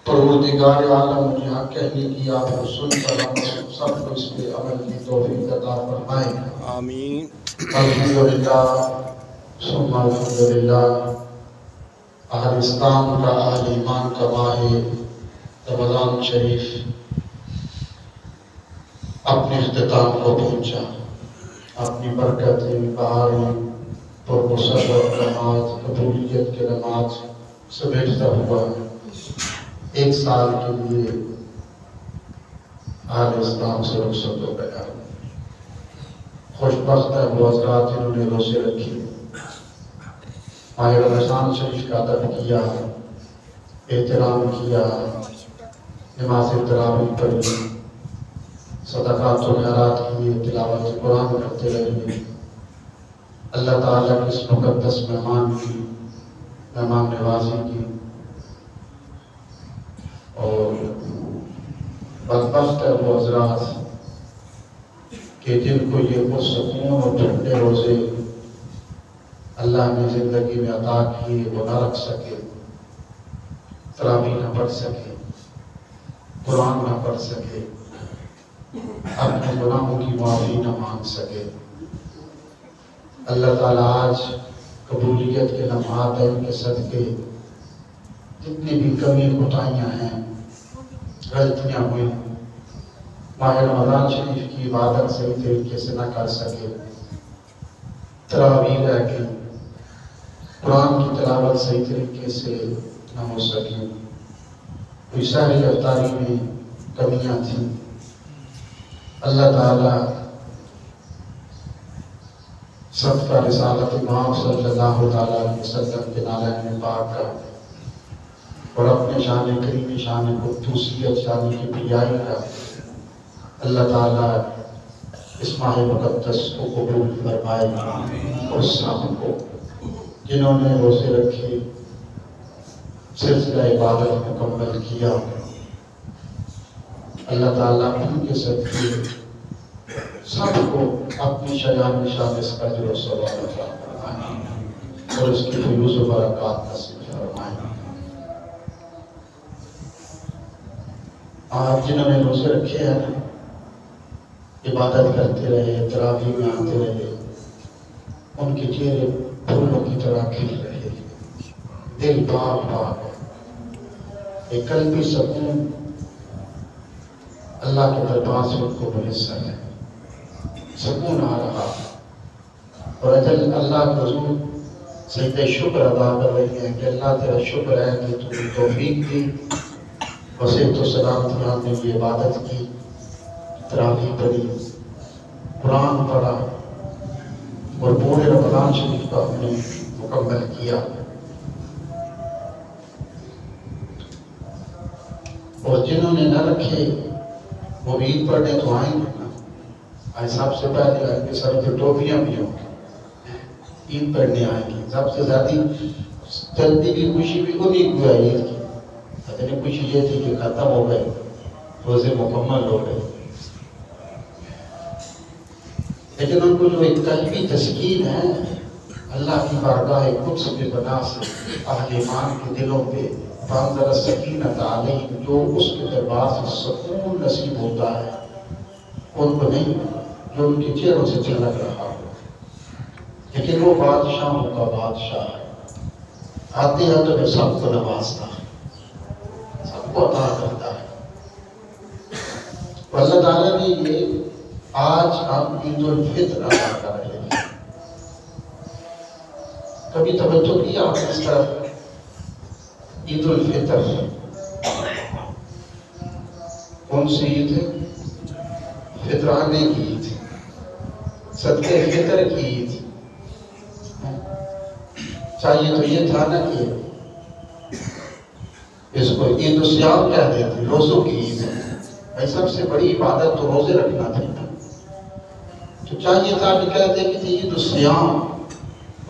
پروردگار عالم مجھے حق کہنے کی آپ کو سن کر ہم سب کو اس پہ عمل کی توفیق عطا فرمائیں. آمین. الحمدللہ ثم الحمدللہ. اہل اسلام کا، اہل ایمان کا ماہ رمضان شریف اپنے اختتام کو پہنچا. اپنی برکتیں، بہاریں، پرمسرت نماز، قبولیت کے نماز سمیٹتا ہوا ایک سال کے لیے اہل اسلام سے رخصت ہو گیا. خوش بخت ہے وہ حضرات جنہوں نے روزے رکھی، ماہ رمضان شریف کا ادب کیا، احترام کیا، نماز تراویح پڑھی، صدقات و خیرات کیے، تلاوت قرآن کرتے رہے. اللہ تعالیٰ کی اس مقدس مہمان نوازی کی. اور بدبخت ہے وہ حضرات کہ جن کو یہ پرسکون اور ٹھنڈے روزے اللہ نے زندگی میں عطا کیے وہ نہ رکھ سکے، تراویح نہ پڑھ سکے، قرآن نہ پڑھ سکے، اپنے گناہوں کی معافی نہ مانگ سکے. اللہ تعالیٰ آج قبولیت کے لمحات ہیں ان کے صدقے جتنی بھی کمی کوتاہیاں ہیں، غلطیاں ہوئی، ماہ رمضان شریف کی عبادت صحیح طریقے سے نہ کر سکے، تراویح رہ گئی، قرآن کی تلاوت صحیح طریقے سے نہ ہو سکی، کوئی سحری افطاری میں کمیاں تھیں. اللہ تعالیٰ صدقہ رسالت امام صلی اللہ علیہ وسلم کے نالین پاک کا اور اپنے شان کریم، شان قدوسیت، شان کبریائی کا اللہ تعالیٰ اس ماہ مقدس کو قبول فرمائے. اور سب کو جنہوں نے روزے رکھے، سلسلہ عبادت مکمل کیا، اللہ تعالیٰ ان کے صدقے سب کو اپنی شجاع نشان اس کا اجر و ثواب عطا فرمائے اور اس کی فیوز و برکات نصیب فرمائے. آپ جنہوں نے روزے رکھے ہیں، عبادت کرتے رہے، تراویح میں آتے رہے، ان کے چہرے پھولوں کی طرح کھل رہے، دل پاک پاک، ایک قلبی سکون اللہ کے دربار سے ان کو میسر ہے، سکون آ رہا. اور اجل اللہ کے حضور سجدہ شکر ادا کر رہے ہیں کہ اللہ تیرا شکر ہے کہ تو نے توفیق دی، وصیت و سلامتی ہم نے یہ عبادت کی، تراویح پڑھی، قرآن پڑھا اور پورے رمضان شریف کا ہم نے مکمل کیا. اور جنہوں نے نہ رکھے وہ بھی عید پڑھنے تو آئیں گے نا. آج سب سے پہلے ان کے سر پہ ٹوپیاں بھی ہوں گی، عید پڑھنے آئیں گے. سب سے زیادہ جلدی بھی خوشی بھی انہیں کو ہے عید کی. اتنی خوشی یہ تھی کہ ختم ہو گئے، روزے مکمل ہو گئے. لیکن ان کو جو ایک قلبی تسکین ہے اللہ کی بارگاہ قدس کے بنا سے اہل ایمان کے دلوں پہ فانظر سکینت علیہم، جو اس کے دربار سے سکون نصیب ہوتا ہے ان کو نہیں، جو ان کے چہروں سے جھلک رہا ہو. لیکن وہ بادشاہوں کا بادشاہ ہے، آتے ہیں تو سب کو نوازتا ہے، سب کو عطا کرتا ہے. اللہ تعالیٰ نے یہ آج ہم عید الفطر ادا کر رہے ہیں. کبھی توجہ کیا آپ اس طرف؟ عید الفطر کون سی عید ہے؟ فطرانے کی عید، صدقے فطر کی عید. چاہیے تو یہ تھا نا کہ اس کو عید الصیام کہہ دیتے، روزوں کی عید ہے. بھائی سب سے بڑی عبادت تو روزے رکھنا تھی نا، تو چاہیے تھا کہ کہہ دے کہ عید الصیام،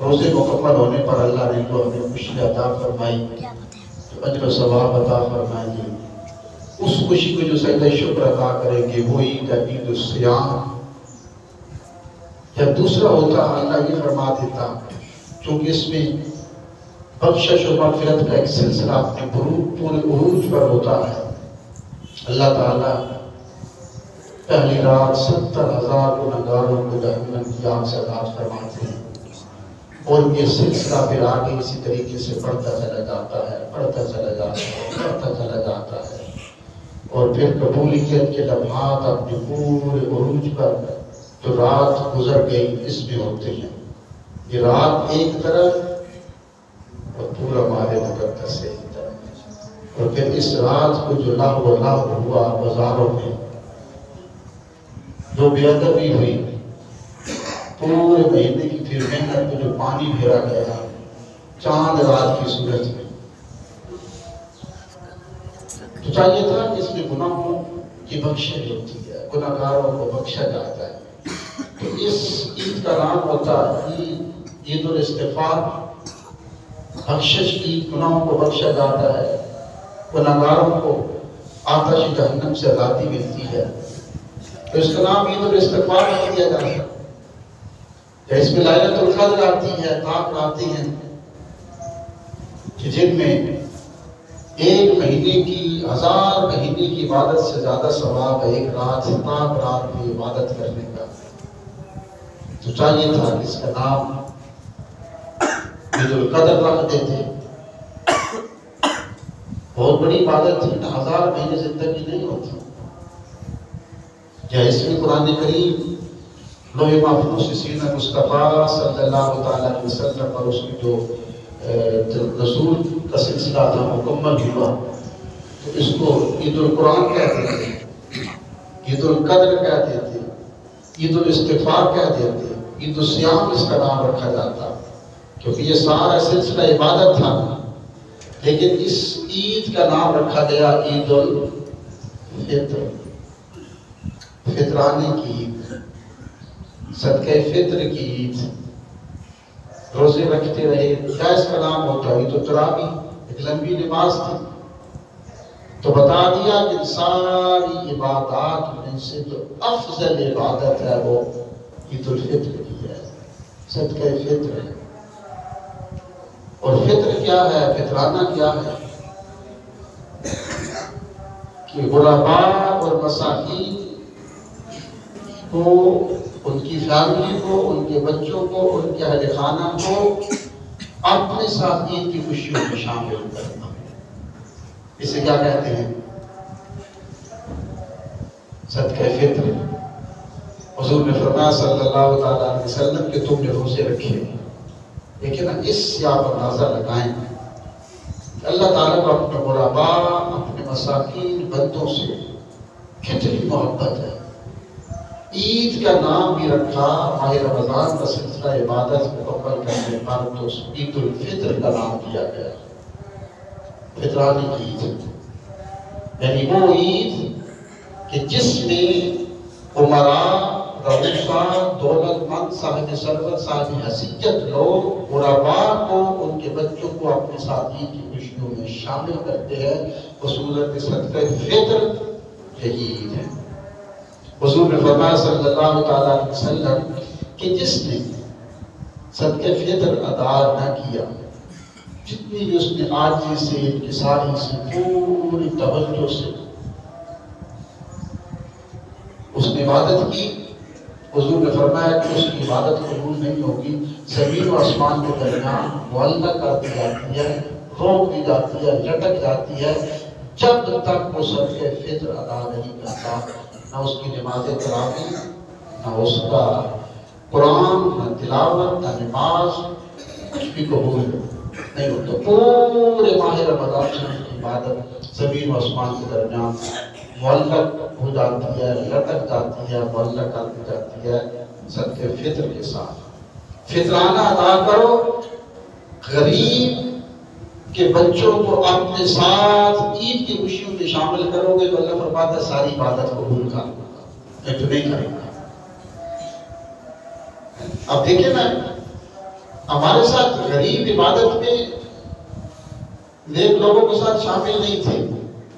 روزے مکمل ہونے پر اللہ نے کو ہمیں خوشی عطا فرمائی، اجر و ثواب عطا فرمائے. اس خوشی کو جو سجدہ شکر عطا کریں گے وہ عید ہے عید الصیام. جب دوسرا ہوتا اللہ یہ فرما دیتا چونکہ اس میں بخشش و مغفرت کا ایک سلسلہ اپنے پورے عروج پر ہوتا ہے۔ اللہ تعالیٰ پہلی رات 70,000 گنہگاروں کو جہنم کی آگ سے آزاد فرماتے ہیں، اور یہ سلسلہ پھر آگے اسی طریقے سے بڑھتا چلا جاتا ہے، بڑھتا چلا جاتا ہے، بڑھتا چلا جاتا ہے، اور پھر قبولیت کے لمحات اپنے پورے عروج پر جو رات گزر گئی اس میں ہوتے ہیں۔ یہ رات ایک طرف اور پورا ماہ مقدس ایک طرف، اور پھر اس رات کو جو لہو لہو ہوا بازاروں میں، جو بے ادبی ہوئی، پورے مہینے کی پھر محنت میں جو پانی پھیرا گیا چاند رات کی صورت میں، تو چاہیے تھا کہ اس میں گناہوں کی بخشش ہوتی ہے، گناہگاروں کو بخشا جاتا ہے۔ تو اس عید کا نام ہوتا ہے عید الاستغفار، بخشش عید، گناہوں کو بخشا جاتا ہے، گناہگاروں کو آتش جہنم سے آزادی ملتی ہے، تو اس کا نام عید الاستغفار رکھ دیا جاتا ہے۔ اس میں لیلۃ القدر آتی ہے، رات آتی ہیں کہ جن میں ایک مہینے کی 1000 مہینے کی عبادت سے زیادہ ثواب ہے ایک رات پاک رات کی عبادت کرنے کا۔ تو چاہیے تھا کہ اس کا نام عید القدر رکھ دیتے، بہت بڑی عبادت تھی، 1000 مہینے زندگی نہیں ہوتی۔ جیسے قرآن کریم لوح محفوظ سے سینہ مصطفیٰ صلی اللہ تعالیٰ علیہ وسلم پر اس کی جو رسول کا سلسلہ تھا مکمل ہوا، تو اس کو عید القرآن کہتے تھے، عید القدر کہتے تھے، عید الاستغفار کہتے تھے، عید الصیام اس کا نام رکھا جاتا، کیونکہ یہ سارا سلسلہ عبادت تھا۔ لیکن اس عید کا نام رکھا گیا عید الفطر، فطرانے کی عید، صدقہ فطر کی عید، روزے رکھتے رہے، کیا اس کا نام ہوتا ہے؟ عید التراویح، ایک لمبی نماز تھی، تو بتا دیا کہ ساری عبادات میں سے جو افضل عبادت ہے وہ عید الفطر کی ہے، صدقہ فطر ہے۔ اور فطر کیا ہے؟ فطرانہ کیا ہے؟ کہ غرباء اور مساکین کو، ان کی فیملی کو، ان کے بچوں کو، ان کے اہل خانہ کو اپنے ساتھ عید کی خوشیوں میں شامل کرنا، اسے کیا کہتے ہیں؟ صدقہ فطر۔ حضور نے فرمایا صلی اللہ تعالیٰ علیہ وسلم کہ تم نے روزے رکھے، لیکن اس سیاق پر اندازہ لگائیں کہ اللہ تعالیٰ کو اپنے غرباء، اپنے مساکین بندوں سے کتنی محبت ہے۔ عید کا نام بھی رکھا، ماہ رمضان کا سلسلہ عبادت مکمل کرنے پر تو عید الفطر کا نام دیا گیا، فطرانے کی عید، یعنی وہ عید کہ جس میں عمراء، رؤساء، دولت مند، صاحب ثروت، صاحب حیثیت لوگ غرباء کو، ان کے بچوں کو اپنے ساتھ عید کی خوشیوں میں شامل کرتے ہیں۔ بصورت صدقہ فطر یہی عید ہے۔ حضور نے فرمایا صلی اللہ تعالیٰ علیہ وسلم کہ جس نے صدقہ فطر ادا نہ کیا، جتنی بھی اس نے عاجزی سے، انکساری سے، پوری توجہ سے اس نے عبادت کی، حضور نے فرمایا کہ اس کی عبادت قبول نہیں ہوگی، زمین و آسمان کے درمیان معلق کر دی جاتی ہے، روک دی جاتی ہے، لٹک جاتی ہے، جب تک وہ صدقہ فطر ادا نہیں کرتا۔ نہ اس کی نماز تراویح، نہ اس کا قرآن، نہ تلاوت، نہ نماز، کچھ بھی قبول نہیں ہوتا۔ پورے ماہ رمضان سے اس کی عبادت زمین و آسمان کے درمیان معلق ہو جاتی ہے، لٹک جاتی ہے، معلق کر دی جاتی ہے صدقہ فطر کے ساتھ۔ فطرانہ ادا کرو، غریب کہ بچوں کو اپنے ساتھ عید کی خوشیوں میں شامل کرو گے تو اللہ فرماتا ہے ساری عبادت قبول کر لوں گا، میں تو نہیں کروں گا۔ اب دیکھیں نا، ہمارے ساتھ غریب عبادت میں نیک لوگوں کے ساتھ شامل نہیں تھے،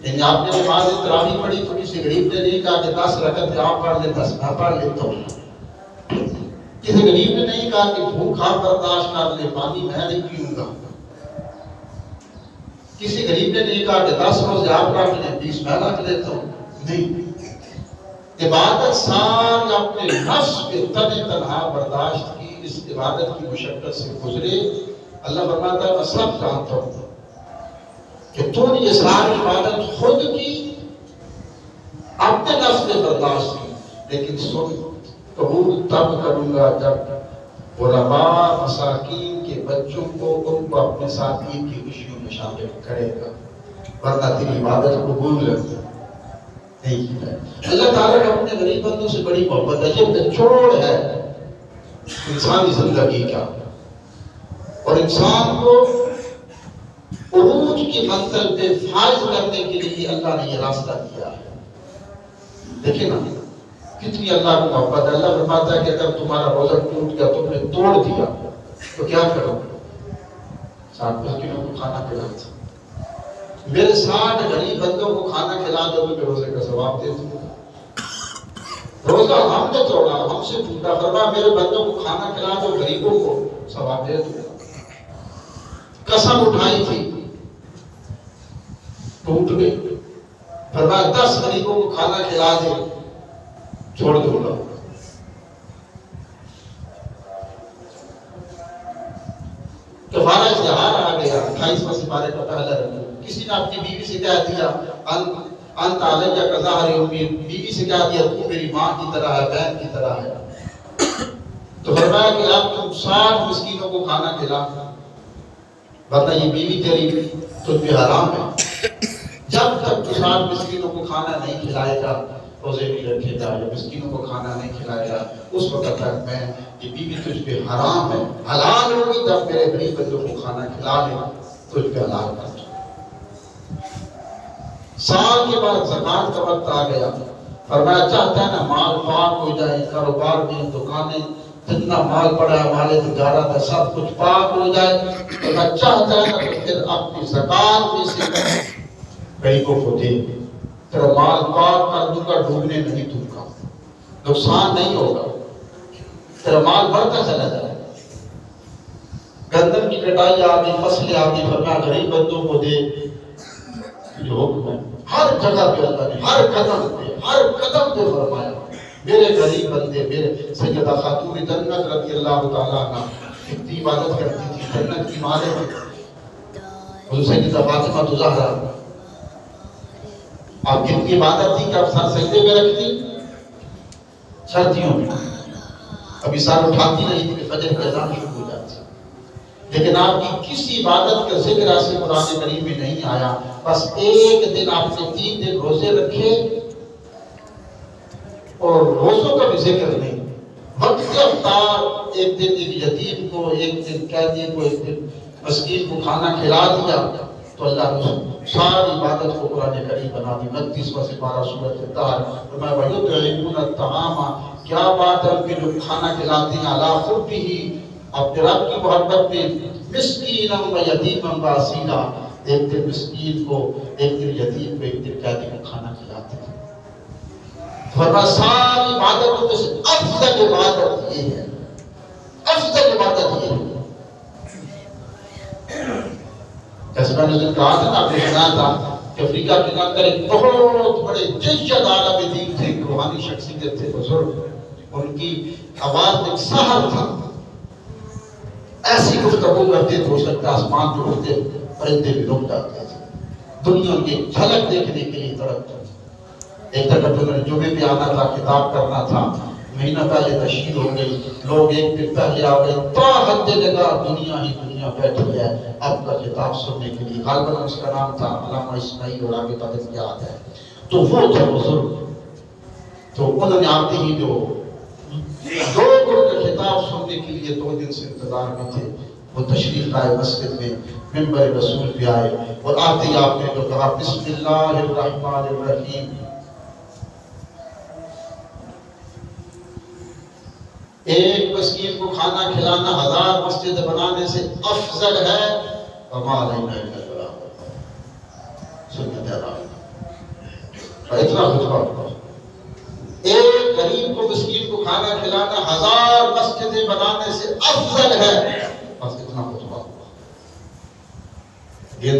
یعنی آپ نے نماز تراویح پڑھی تو کسی غریب نے نہیں کہا کہ 10 رکعت آپ پڑھ لیں، 10 میں پڑھ لیتا ہوں۔ کسی غریب نے نہیں کہا کہ بھوکھا برداشت کر لے، پانی میں نہیں پیوں گا۔ کسی غریب نے نہیں کہا کہ 10 روزے آپ رکھ لیں 20 میں رکھ لیتا ہوں، نہیں، عبادت ساری اپنے نفس کے تن تنہا برداشت کی، اس عبادت کی مشقت سے گزرے۔ اللہ فرماتا ہے میں سب جانتا ہوں کہ تو نے یہ ساری عبادت خود کی، اپنے نفس نے برداشت کی، لیکن سن قبول تب کروں گا جب غرباء مساکین کے بچوں کو ان کو اپنے ساتھ عید کی خوشیوں میں شامل کرے گا، ورنہ تیری عبادت قبول نہیں کی ہے۔ اللہ تعالیٰ نے اپنے غریب بندوں سے بڑی محبت ہے، یہ نچوڑ ہے انسانی زندگی کا، اور انسان کو عروج کی منزل پہ فائز کرنے کے لیے اللہ نے یہ راستہ دیا ہے۔ دیکھیں نا کتنی اللہ کو محبت ہے۔ اللہ فرماتا ہے کہ اگر تمہارا روزہ ٹوٹ گیا، تم نے توڑ دیا تو کیا کرو؟ 60 مسکینوں کو کھانا کھلا دو۔ میرے 60 غریب بندوں کو کھانا کھلا دو تو روزے کا ثواب دے دوں۔ روزہ ہم نے توڑا، ہم سے ٹوٹا، فرمایا میرے بندوں کو کھانا کھلا دو، غریبوں کو ثواب دے دوں۔ قسم اٹھائی تھی، ٹوٹ گئی، فرمایا 10 غریبوں کو کھانا کھلا دے، چھوڑ دوں گا۔ کفارہ اظہار آ گیا 28واں سپارے کا پہلا رکوع۔ کسی نے اپنی بیوی سے کہہ دیا انت علیہ کظہر امی، بیوی سے کہہ دیا تو میری ماں کی طرح ہے، بہن کی طرح ہے، تو فرمایا کہ اب تم 60 مسکینوں کو کھانا کھلا، ورنہ یہ بیوی تیری تجھ پہ حرام ہے۔ جب تک تو 60 مسکینوں کو کھانا نہیں کھلائے گا، روزے نہیں رکھے گا یا مسکینوں کو کھانا نہیں کھلائے گا، اس وقت تک میں یہ بیوی تجھ پہ حرام ہے، حلال ہوگی جب میرے غریب بندوں کو کھانا کھلا لے، تجھ پہ حلال کر دوں۔ سال کے بعد زکات کا وقت آ گیا، فرمایا چاہتا ہے نا مال پاک ہو جائے، کاروبار میں دکانیں جتنا مال پڑا ہے، مال تجارت ہے، سب کچھ پاک ہو جائے، فرمایا چاہتا ہے نا تو پھر اپنی زکات میں سے غریبوں کو دے، تیرا مال پاک کر دوں گا، ڈوبنے نہیں دوں گا، نقصان نہیں ہوگا، تیرا مال بڑھتا چلا جائے۔ گندم کی کٹائی آ گئی، فصلیں آ گئی، فرمایا غریب بندوں کو دے، یہ حکم ہے۔ ہر جگہ پہ اللہ نے ہر قدم پہ فرمایا میرے غریب بندے، میرے سیدہ خاتون جنت رضی اللہ تعالیٰ عنہ اتنی عبادت کرتی تھی، جنت کی مالے تھی، سیدہ فاطمہ زہرا، آپ کتنی عبادت تھی کہ آپ سر سجدے میں رکھتی سردیوں میں، ابھی سر اٹھاتی نہیں تھی کہ فجر کی اذان شروع ہو جاتی، لیکن آپ کی کسی عبادت کا ذکر ایسے قرآن کریم میں نہیں آیا، بس ایک دن آپ نے 3 دن روزے رکھے اور روزوں کا بھی ذکر نہیں، وقت افطار ایک دن ایک یتیم کو، ایک دن قیدی کو، ایک دن مسکین کو کھانا کھلا دیا، تو اللہ نے ساری عبادت کو قرآن کریم بنا دی۔ 29واں سپارہ سورۃ الطحر، فرمایا وَيُطْعِمُونَ الطَّعَامَ، کیا بات ہے ان کے جو کھانا کھلاتے ہیں عَلَىٰ حُبِّهِ، اپنے رب کی محبت میں، مِسْكِينًا وَيَتِيمًا وَأَسِيرًا، ایک دن مسکین کو، ایک دن یتیم کو، ایک دن قیدی کو کھانا کھلاتے ہیں۔ فرمایا ساری عبادتوں میں سے افضل عبادت یہ ہے، افضل عبادت یہ ہے۔ جیسے میں نے کہا تھا نا، آپ نے سنا تھا کہ افریقہ کے اندر ایک بہت بڑے جید عالم دین تھے، روحانی شخصیت تھے، بزرگ، ان کی آواز میں ایک سحر تھا، ایسی گفتگو کرتے تو ہو سکتا آسمان جو اڑتے پرندے بھی رک جاتے تھے، دنیا کی جھلک دیکھنے کے لیے تڑپتے تھے۔ ایک دفعہ جو میں نے جمعے پہ آنا تھا، کتاب کرنا تھا، مہینہ پہلے تشہیر ہو گئی، لوگ ایک دن پہلے آ گئے، تا حد جگہ دنیا ہی دنیا بیٹھی ہے اب کا کتاب سننے کے لیے۔ غالباً اس کا نام تھا علامہ اسماعیل، اور آگے تک یاد ہے۔ تو وہ تھے بزرگ، تو انہوں نے آتے ہی جو 2 گھنٹے کا کتاب سننے کے لیے 2 دن سے انتظار میں تھے، وہ تشریف لائے مسجد میں، منبر رسول پہ آئے، اور آتے ہی آپ نے جو کہا بسم اللہ الرحمن الرحیم، ایک مسکین کو کھانا کھلانا 1000 مسجد بنانے سے افضل ہے، وما علینا الا البلاغ، سنت اور اتنا خطبہ، ایک غریب کو مسکین کو کھانا کھلانا 1000 مسجدیں بنانے سے افضل ہے، بس اتنا خطبہ۔ یہ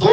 2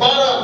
12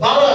12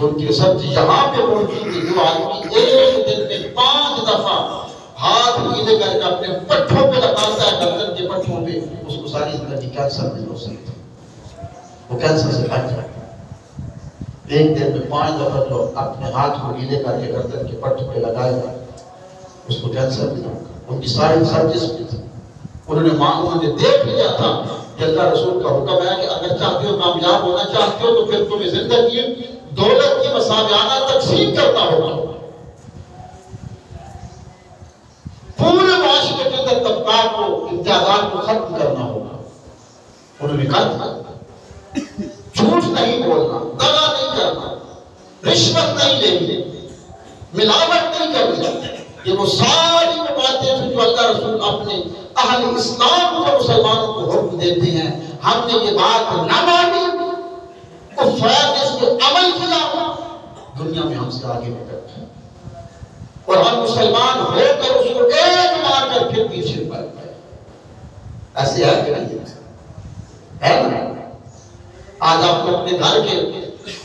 تو ان کی سبزی یہاں پہ موجود ہے، جو آدمی ایک دن میں 5 دفعہ ہاتھ گیلے کر کے اپنے پٹھوں پہ لگاتا ہے، گردن کے پٹھوں پہ، اس کو ساری زندگی کینسر نہیں ہو سکتا، وہ کینسر سے بچ جائے۔ ایک دن میں 5 دفعہ جو اپنے ہاتھ کو گیلے کر کے گردن کے پٹھ پہ لگائے گا، اس کو کینسر نہیں ہوگا۔ ان کی ساری سرجس بھی تھی، انہوں نے دیکھ لیا تھا کہ اللہ رسول کا حکم ہے کہ اگر چاہتے ہو کامیاب ہونا چاہتے ہو تو پھر تمہیں زندگی دولت کی مساویانہ تقسیم کرنا ہوگا، پورے معاشرے کے اندر طبقات کو، امتیازات کو ختم کرنا ہوگا۔ انہوں نے کہا تھا جھوٹ نہیں بولنا، دغا نہیں کرنا، رشوت نہیں لینی، ملاوٹ نہیں کرنی، یہ وہ ساری باتیں تھیں جو اللہ رسول اپنے اہل اسلام کو، مسلمانوں کو حکم دیتے ہیں۔ ہم نے یہ بات نہ مانی، کفار نے اس پر عمل کیا، دنیا میں ہم سے آگے نکل گئے، اور ہم مسلمان ہو کر اس کو ایک مار کر پھر پیچھے پڑ گئے۔ ایسے ہے کہ نہیں ہے نا؟ آج آپ کو اپنے گھر کے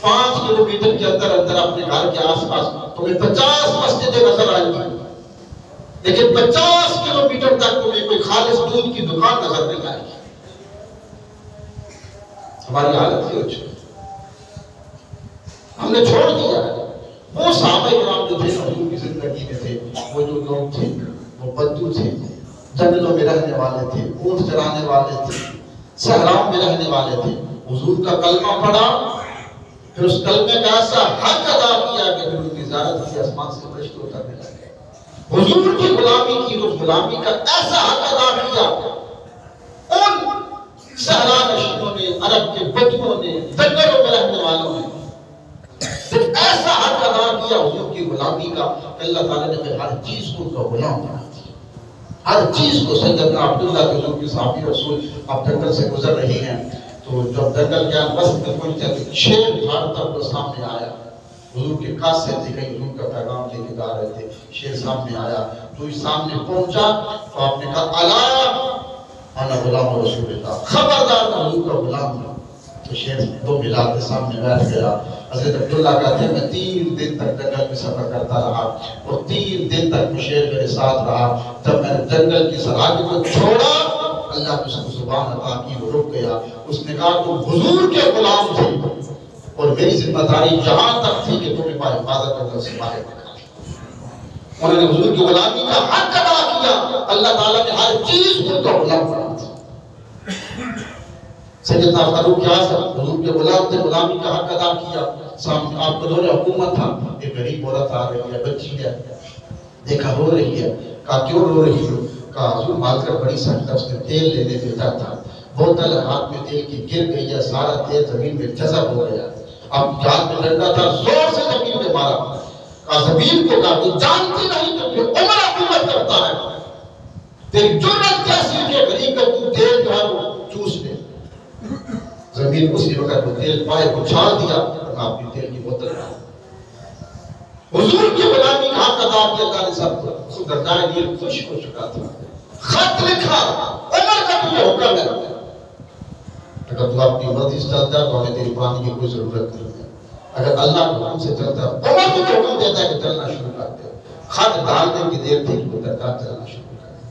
5 کلومیٹر کے اندر اپنے گھر کے آس پاس تمہیں 50 مسجدیں نظر آئیں گی، لیکن 50 کلومیٹر تک تمہیں کوئی خالص دودھ کی دکان نظر نہیں آئے گی۔ ہماری حالت یہ ہو چکی، ہم نے چھوڑ دیا ہے۔ وہ صحابہ کرام جو تھے حضور کی زندگی میں تھے، وہ جو لوگ تھے وہ بدو تھے، جنگلوں میں رہنے والے تھے، اونٹ چرانے والے تھے، صحراؤں میں رہنے والے تھے۔ حضور کا کلمہ پڑھا، پھر اس کلمے کا ایسا حق ادا کیا کہ پھر ان کی زیارت کی آسمان سے فرشتے اترنے لگے۔ حضور کی غلامی کی، اس غلامی کا ایسا حق ادا کیا، ان صحرا نشینوں نے، عرب کے بدوؤں نے، جنگلوں میں رہنے والوں نے پھر ایسا حق ادا کیا حضور کی غلامی کا کہ اللہ تعالیٰ نے پھر ہر چیز کو ان کا غلام بنا دیا، ہر چیز کو۔ سیدنا عبداللہ کے حضور کی صحابی رسول اب جنگل سے گزر رہی ہیں، تو جب جنگل کے وسط میں پہنچے تو شیر بھارتا ہوا سامنے آیا۔ حضور کے قاصد تھے، کہیں حضور کا پیغام لے کے جا رہے تھے، شیر سامنے آیا، تو اس سامنے پہنچا تو آپ نے کہا الا انا غلام رسول اللہ، خبردار میں حضور کا غلام ہوں۔ تو شیر 2 ملاد کے سامنے بیٹھ گیا۔ حضرت عبداللہ کہتے ہیں میں 3 دن تک جنگل میں سفر کرتا رہا، اور 3 دن تک وہ شیر میرے ساتھ رہا۔ جب میں نے جنگل کی سرحد کو چھوڑا، اللہ نے اس کو زبان عطا کی، وہ رک گیا۔ اس نے کہا تم حضور کے غلام تھے، اور میری ذمہ داری جہاں تک تھی کہ تمہیں حفاظت کرنے سے باہر نکالا۔ انہوں نے حضور کی غلامی کا حق ادا کیا، اللہ تعالیٰ نے ہر چیز کو کا غلام بنا دیا۔ سیدنا فاروق اعظم حضور کے غلام تھے، غلامی کا حق ادا کیا۔ سامنے آپ کا دور حکومت تھا، ایک غریب عورت آ رہی ہے، بچی ہے، دیکھا رو رہی ہے، کہا کیوں رو رہی ہو؟ کہا حضور مال کر بڑی سخت ہے، اس نے تیل لینے بھیجا تھا، بوتل ہاتھ میں تیل کی گر گئی ہے، سارا تیل زمین میں جذب ہو گیا، اب ہاتھ میں ڈنڈا تھا، زور سے زمین میں مارا۔ کہا زمین کو، کہا تو جانتی نہیں تو پھر عمر حکومت کرتا ہے، تیری جرأت کیسی کہ غریب کا تو تیل جو ہے وہ چوس لے۔ زمین اسی وقت وہ تیل پائے کو چھال دیا، اور اپنی تیل کی بوتل ڈالی۔ حضور کی غلامی کا حق ادا کیا، اللہ نے سب کو درجائے دیر خوش ہو چکا تھا۔ خط لکھا، عمر کا تجھے حکم ہے، اگر تو اپنی مرضی سے چلتا ہے تو ہمیں تیری پانی کی کوئی ضرورت نہیں ہے، اگر اللہ کے حکم سے چلتا ہے، عمر تجھے حکم دیتا ہے کہ چلنا شروع کر دے۔ خط ڈالنے کی دیر تھی کہ درجات چلنا شروع کر دے۔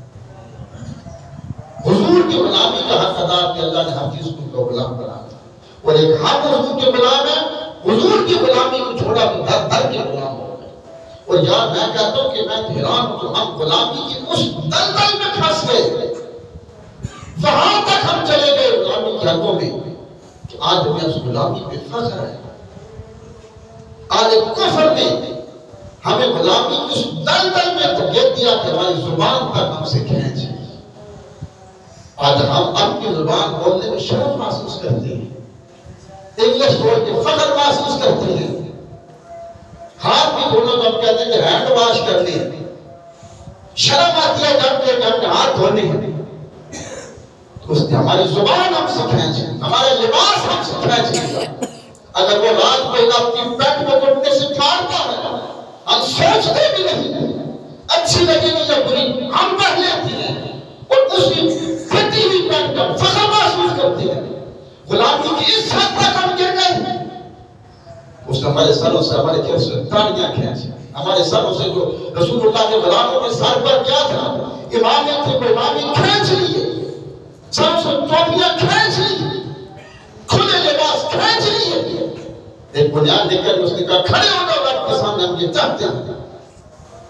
حضور کی غلامی کا حق ادا کیا، اللہ نے ہر چیز کو غلام بنا دیا۔ اور ایک حق حضور کے غلام ہے، حضور کی غلامی کو چھوڑا تو در در کے غلام ہو گئے۔ اور یار میں کہتا ہوں کہ میں حیران ہوں کہ ہم غلامی کی اس دلدل میں پھنس گئے، وہاں تک ہم چلے گئے غلامی کی حدوں میں کہ آج ہمیں اس غلامی پہ فخر ہے۔ آج کفر نے ہمیں غلامی کی اس دلدل میں دھکیل دیا کہ ہماری زبان تک ہم سے کھینچ لی۔ آج ہم اپنی زبان بولنے میں شرم محسوس کرتے ہیں، انگلش بول کے فخر محسوس کرتے ہیں، ہاتھ بھی دھونا تو ہم کہتے ہیں کہ ہینڈ واش کر لیں، شرم آتی ہے جب کہ ہم نے ہاتھ دھونے ہیں۔ اس نے ہماری زبان ہم سے کھینچ لی، ہمارا لباس ہم سے کھینچ لیا۔ اگر وہ رات کو اپنی پیٹ کو گھٹنے سے پھاڑتا ہے، ہم سوچتے بھی نہیں اچھی لگے گی یا بری، ہم پہن لیتے ہیں اور اس کی پھٹی ہوئی پیٹ کا فخر محسوس کرتے ہیں۔ غلامی کی اس حد تک ہم گر گئے۔ اس ہمارے سروں سے ہمارے چہروں سے تالیاں کھینچ، ہمارے سروں سے جو رسول اللہ کے غلاموں کے سر پر کیا تھا، امامیت تھے، وہ امامیت کھینچ لیے، سروں سے ٹوپیاں کھینچ لی، کھلے لباس کھینچ لیے. ایک بنیاد دے کر اس نے کہا کھڑے ہو جاؤ رب کے سامنے، ہم یہ چاہتے ہیں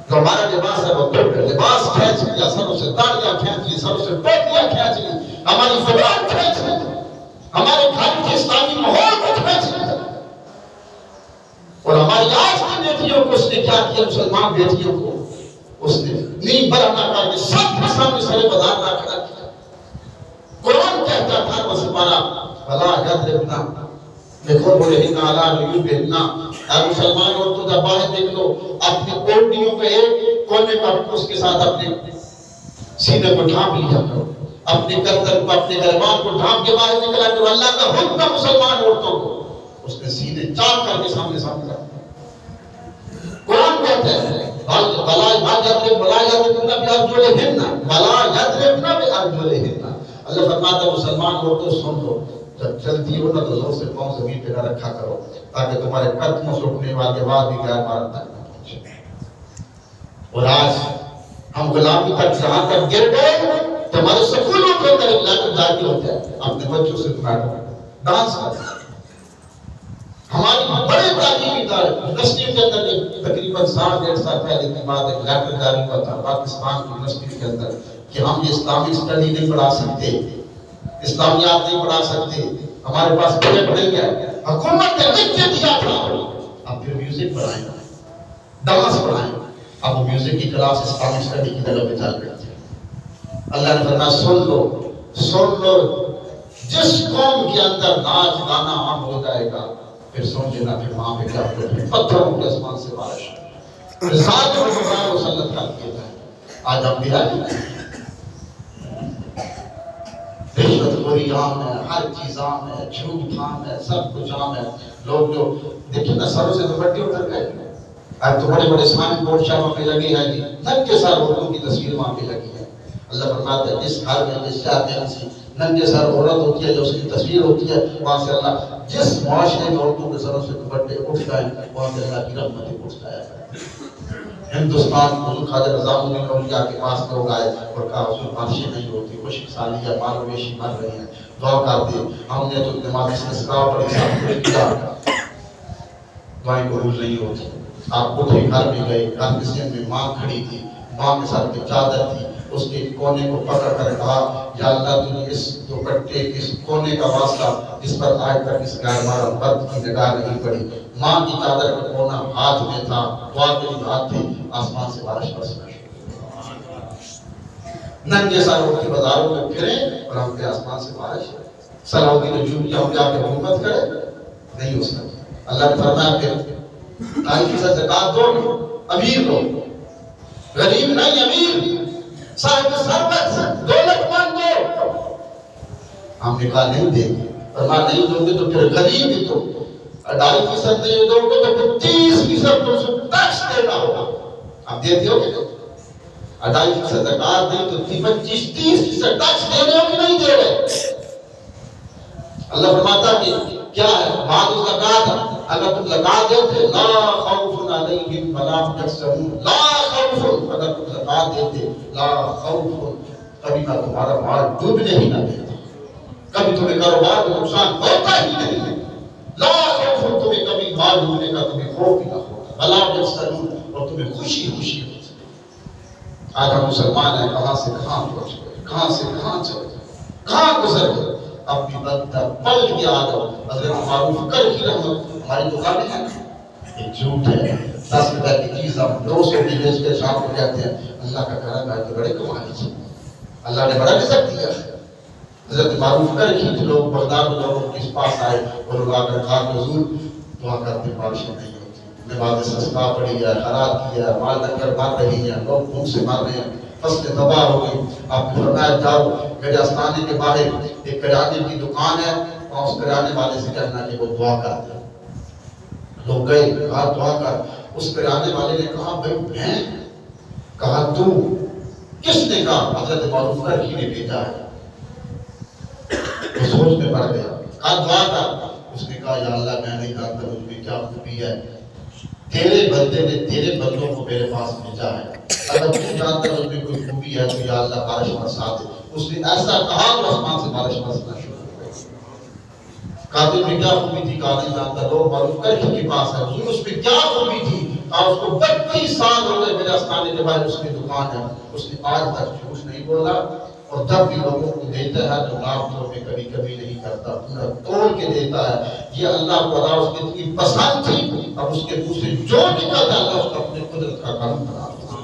جو ہمارا لباس ہے وہ توڑ کر لباس کھینچ لیا، سروں سے تالیاں کھینچ لی، سروں سے ٹوپیاں کھینچ لی، ہماری زبان کھینچ لی، ہمارے گھر کے اسلامی ماحول کو کھینچ لیا. اور ہماری آج کی بیٹیوں کو اس نے کیا کیا، مسلمان بیٹیوں کو اس نے نیم برہنہ کر کے سب کے سامنے سر بازار لا کر رکھا. قرآن کہتا تھا مسلمانہ وَلَا يَضْرِبْنَا بِخُمُرِهِنَّ عَلَىٰ جُيُوبِهِنَّ. اے مسلمان عورتوں کا باہر دیکھ لو، اپنی اوڑھنیوں کے ایک کونے پر اس کے ساتھ اپنے سینے کو ڈھانپ لیا کرو، اپنے گردن کو اپنے گریبان کو ڈھانپ کے باہر نکلا کرو. اللہ کا حکم ہے مسلمان عورتوں کو اس نے سینے چاک کر کے سامنے سامنے رکھا. قرآن کہتا ہے بلا یضربن بارجلہن. اللہ فرماتا ہے مسلمان عورتوں سن لو، جب چلتی ہو نہ تو زور سے پاؤں زمین پہ نہ رکھا کرو تاکہ تمہارے قدموں سے اٹھنے والی آواز بھی غیر مارد تک نہ پہنچے. اور آج ہم غلامی تک جہاں تک گر گئے تو ہمارے سکولوں کے اندر ایک لائن جاری ہوتا ہے اپنے بچوں سے ڈانس کرتے. ہماری بڑے تعلیمی یونیورسٹی کے اندر تقریباً 7-8 سال پہلے کی بات ایک لیٹر جاری ہوا تھا پاکستان کی یونیورسٹی کے اندر کہ ہم یہ اسلامک اسٹڈی نہیں پڑھا سکتے، اسلامیات نہیں پڑھا سکتے، ہمارے پاس بجٹ نہیں ہے. حکومت نے لکھ کے دیا تھا اب پھر میوزک پڑھائیں، ڈانس پڑھائیں. اب وہ میوزک کی کلاس اسلامک اسٹڈی کی جگہ پہ چل رہی تھی. اللہ نے فرمایا سن لو جس قوم کے اندر ناچ گانا عام ہو جائے گا پھر سمجھے نا پھر وہاں پہ کیا ہوگا، پتھروں کے آسمان سے بارش، رسالت و حکمران مسلط کر دیا جائے. آج ہم بھی آئے رشوت خوری عام ہے، ہر چیز عام ہے، جھوٹ عام ہے، سب کچھ عام ہے. لوگ جو دیکھیں نا سروں سے دوپٹے اتر گئے، اب تو بڑے بڑے سائن بورڈ شاہوں پہ لگے ہیں جی، ننگے سر عورتوں کی تصویر وہاں پہ لگی ہے. اللہ فرماتا ہے جس گھر میں جس شہر میں ایسی ننگے سر عورت ہوتی ہے جو اس کی تصویر ہوتی ہے وہاں سے اللہ جس معاشرے میں عورتوں کے سروں سے دوپٹے اٹھ جائیں وہاں سے اللہ کی رحمت اٹھ جایا کرے. ہندوستان حضور خواجہ رضا الدین اولیاء کے پاس لوگ آئے اور کہا حضور بارشیں نہیں ہوتی، خشک سالی ہے، مال مویشی مر رہے ہیں، دعا کر دے. ہم نے تو نماز استسقاء پڑھی، سب کچھ کیا، دعائیں قبول نہیں ہوتی. آپ اٹھے گھر میں گئے، گھر کے سین میں ماں کھڑی تھی، ماں کے سر پہ چادر تھی، اس کے کونے کو پکڑ کر کہا یا اللہ تجھے اس دوپٹے اس کونے کا واسطہ جس پر آج تک اس غیر محرم مرد کی نگاہ نہیں پڑی. ماں کی چادر کا کونا ہاتھ میں تھا، دعا کے لیے ہاتھ تھی، آسمان سے بارش برسنا شروع. ننگے سر اٹھ کے بازاروں میں پھرے اور ہم پہ آسمان سے بارش. صلاح الدین ہم جا کے حکومت کرے نہیں ہو سکتا. اللہ نے فرمایا کہ 2.5% زکات دو، امیر لوگ، غریب نہیں امیر، صاحب ثروت دولت مند دو. ہم نے کہا نہیں دیں گے. فرمایا نہیں دو گے تو پھر غریب ہی تو 2.5% نہیں دو گے تو پھر 30% تم سے ٹیکس دینا ہوگا. آپ دیتے ہو گے 2.5% زکات دیں تو 25-30% ٹیکس دینے ہو کہ نہیں دے رہے. اللہ فرماتا کہ کیا ہے بعد زکات اگر تم زکات دیتے لا خوف علیہم ولا هم یحزنون. لا خوف اگر تم زکات دیتے لا خوف کبھی نہ تمہارا مال ڈوبنے ہی نہ دیتا، کبھی تمہیں کاروبار میں نقصان ہوتا ہی نہیں. لا خوف تمہیں کبھی مال ڈوبنے کا تمہیں خوف ہی نہ ہوتا، ولا هم یحزنون اور تمہیں خوشی خوشی ہوتی. آج ہم مسلمان ہیں کہاں سے کہاں پہنچ گئے، کہاں سے کہاں چلے گئے، کہاں گزر گئے. اب بھی بدتر پلٹ کے آ جاؤ. حضرت معروف کر کی رحمت ہماری دکانیں ہیں، ایک جھوٹ ہے 10 روپے کی چیز ہم 200 کی بیچ کے شام کو کہتے ہیں اللہ کا کرم ہے تو بڑے کمائی سے اللہ نے بڑا رزق دیا. حضرت معروف کر کی لوگ بغداد میں لوگوں کے پاس آئے اور لوگ آ کر کہا کہ حضور دعا کرتے بارشیں نہیں ہوتی، نماز استسقاء پڑھی ہے، خیرات کی ہے، مال ڈنگر مار رہی ہیں، لوگ بھوک سے مار رہے ہیں، فصلیں تباہ ہو گئی. آپ نے فرمایا جاؤ میرے آستانے کے باہر ایک کریانے کی دکان ہے اور اس کریانے والے سے کہنا کہ وہ دعا کر دے. لوگ گئے، کہا دعا کر. اس کریانے والے نے کہا بھائی میں، کہا تو، کس نے کہا؟ حضرت معروف کر ہی نے بھیجا ہے. وہ سوچ میں پڑ گیا، کہا دعا کر. اس نے کہا یا اللہ میں نہیں جانتا مجھ میں کیا خوبی ہے، تیرے بندے نے تیرے بندوں کو میرے پاس بھیجا ہے، اگر تو جانتا مجھ میں کوئی خوبی ہے تو یا اللہ بارش برسا دے۔ اس نے ایسا کہا تو آسمان سے بارش برسنا شروع ہو گئی۔ قاتل میں کیا خوبی تھی کہا نہیں جانتا، لوگ معلوم کر کے پاس ہے حضور اس میں کیا خوبی تھی کہا اس کو 32 سال ہو گئے میرے آستانے کے بعد اس کی دکان ہے، اس نے آج تک جھوٹ نہیں بولا، اور جب بھی لوگوں کو دیتا ہے تو ناپ توڑ میں کبھی کبھی نہیں کرتا، پورا توڑ کے دیتا ہے۔ یہ اللہ کو اللہ اس کی اتنی پسند تھی، اب اس کے منہ سے جو نکلتا اللہ اس کو اپنے قدرت کا کام بنا دیتا۔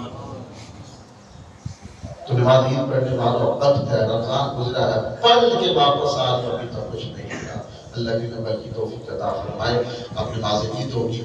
تو نماز عید پڑھنے والوں وقت ہے، رمضان گزرا ہے، پڑھ کے واپس آج ابھی تک کچھ نہیں کیا۔ اللہ کی نبی کی توفیق عطا فرمائے۔ اب نماز عید ہوگی۔